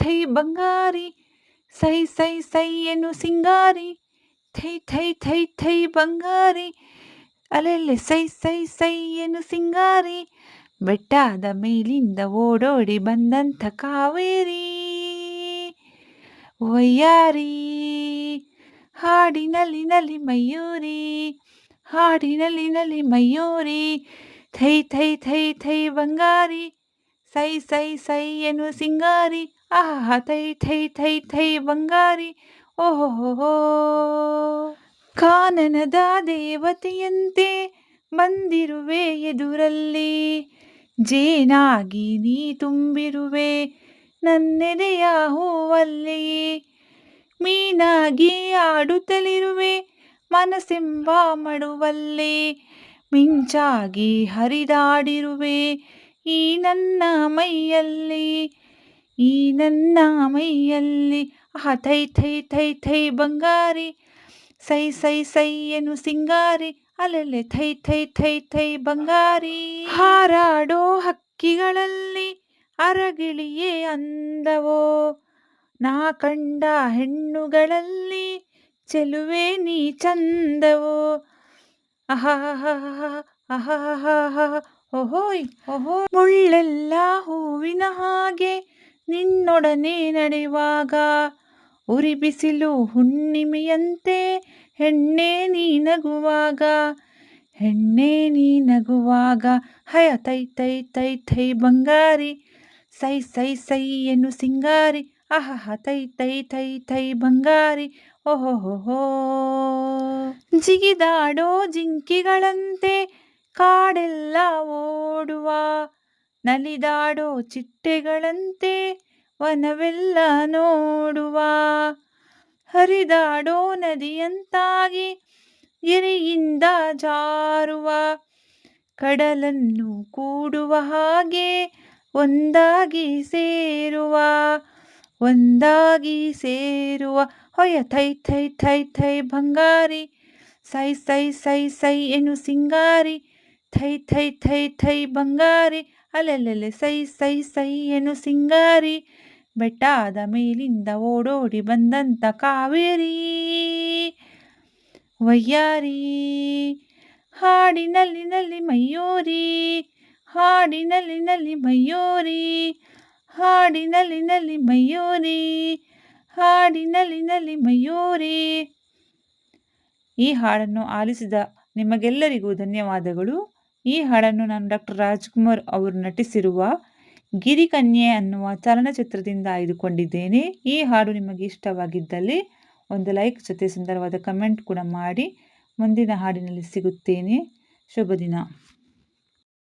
Thi ಬಂಗಾರಿ, ಸೈ ಸೈ ಸೈ ಎನ್ನು ಸಿಂಗಾರಿ, ಥೈ ಥೈ ಥೈ ಥೈ ಬಂಗಾರಿ, ಅಲೆಲ್ಲೆ ಸೈ ಸೈ ಸೈ ಎನ್ನು ಸಿಂಗಾರಿ, ಬೆಟ್ಟದ ಮೇಲಿಂದ ಓಡೋಡಿ ಬಂದಂಥ ಕಾವೇರಿ ವಯ್ಯಾರಿ, ಹಾಡಿನಲ್ಲಿ ಮಯೂರಿ, ಹಾಡಿನಲ್ಲಿ ಮಯೂರಿ, ಥೈ ಥೈ ಥೈ ಥೈ ಬಂಗಾರಿ, ಸೈ ಸೈ ಸೈ ಎನ್ನು ಸಿಂಗಾರಿ, ಆಹಾ ಥೈ ಥೈ ಥೈ ಥೈ ಬಂಗಾರಿ, ಓಹೋ. ಕಾನನದ ದೇವತೆಯಂತೆ ಬಂದಿರುವೆ ಎದುರಲ್ಲಿ, ಜೇನಾಗಿ ನೀ ತುಂಬಿರುವೆ ನನ್ನೆದೆಯ ಹೂವಲ್ಲಿ, ಮೀನಾಗಿ ಆಡುತ್ತಲಿರುವೆ ಮನಸ್ಸೆಂಬ ಮಡುವಲ್ಲಿ, ಮಿಂಚಾಗಿ ಹರಿದಾಡಿರುವೆ ಈ ನನ್ನ ಮೈಯಲ್ಲಿ, ಈ ನನ್ನ ಮೈಯಲ್ಲಿ, ಆಹಾ ಥೈ ಥೈ ಥೈ ಥೈ ಬಂಗಾರಿ, ಸೈ ಸೈ ಸೈ ಎನ್ನು ಸಿಂಗಾರಿ, ಅಲ್ಲಲ್ಲೇ ಥೈ ಥೈ ಥೈ ಥೈ ಬಂಗಾರಿ. ಹಾರಾಡೋ ಹಕ್ಕಿಗಳಲ್ಲಿ ಅರಗಿಳಿಯೇ ಅಂದವೋ, ನಾ ಕಂಡ ಹೆಣ್ಣುಗಳಲ್ಲಿ ಚೆಲುವೆ ನೀ ಚಂದವೋ, ಓಹೋಯ್ ಓಹೋ. ಮುಳ್ಳೆಲ್ಲ ಹೂವಿನ ಹಾಗೆ ನಿನ್ನೊಡನೆ ನಡೆಯುವಾಗ, ಉರಿ ಬಿಸಿಲು ಹುಣ್ಣಿಮೆಯಂತೆ ಹೆಣ್ಣೆ ನೀ ನಗುವಾಗ, ಹೆಣ್ಣೆ ನೀ ನಗುವಾಗ, ಹಯ ತೈ ತೈ ತೈ ಥೈ ಬಂಗಾರಿ, ಸೈ ಸೈ ಸೈ ಎನ್ನು ಸಿಂಗಾರಿ, ಆಹಾ ತೈ ತೈ ತೈ ಥೈ ಬಂಗಾರಿ, ಓಹೋ. ಜಿಗಿದಾಡೋ ಜಿಂಕೆಗಳಂತೆ ಕಾಡೆಲ್ಲ ಓಡುವ, ನಲಿದಾಡೋ ಚಿಟ್ಟೆಗಳಂತೆ ವನವೆಲ್ಲ ನೋಡುವ, ಹರಿದಾಡೋ ನದಿಯಂತಾಗಿ ಗಿರಿಯಿಂದ ಜಾರುವ, ಕಡಲನ್ನು ಕೂಡುವ ಹಾಗೆ ಒಂದಾಗಿ ಸೇರುವ, ಒಂದಾಗಿ ಸೇರುವ, ಹೊಯ ಥೈ ಥೈ ಥೈ ಥೈ ಬಂಗಾರಿ, ಸೈ ಸೈ ಸೈ ಸೈ ಎನ್ನು ಸಿಂಗಾರಿ, ಥೈ ಥೈ ಥೈ ಥೈ ಬಂಗಾರಿ, ಅಲ್ಲೆಲ್ಲೆಲ್ಲೆ ಸೈ ಸೈ ಸೈ ಎನ್ನು ಸಿಂಗಾರಿ, ಬೆಟ್ಟದ ಮೇಲಿಂದ ಓಡೋಡಿ ಬಂದಂಥ ಕಾವೇರಿ ವಯ್ಯಾರಿ, ಹಾಡಿನಲ್ಲಿ ಮಯೂರಿ, ಹಾಡಿನಲ್ಲಿ ಮಯೂರಿ, ಹಾಡಿನಲ್ಲಿ ಮಯೂರಿ, ಹಾಡಿನಲ್ಲಿ ಮಯೂರಿ. ಈ ಹಾಡನ್ನು ಆಲಿಸಿದ ನಿಮಗೆಲ್ಲರಿಗೂ ಧನ್ಯವಾದಗಳು. ಈ ಹಾಡನ್ನು ನಾನು ಡಾಕ್ಟರ್ ರಾಜ್ಕುಮಾರ್ ಅವರು ನಟಿಸಿರುವ ಗಿರಿಕನ್ಯೆ ಅನ್ನುವ ಚಲನಚಿತ್ರದಿಂದ ಆಯ್ದುಕೊಂಡಿದ್ದೇನೆ. ಈ ಹಾಡು ನಿಮಗೆ ಇಷ್ಟವಾಗಿದ್ದಲ್ಲಿ ಒಂದು ಲೈಕ್ ಜೊತೆ ಸುಂದರವಾದ ಕಮೆಂಟ್ ಕೂಡ ಮಾಡಿ. ಮುಂದಿನ ಹಾಡಿನಲ್ಲಿ ಸಿಗುತ್ತೇನೆ. ಶುಭ ದಿನ.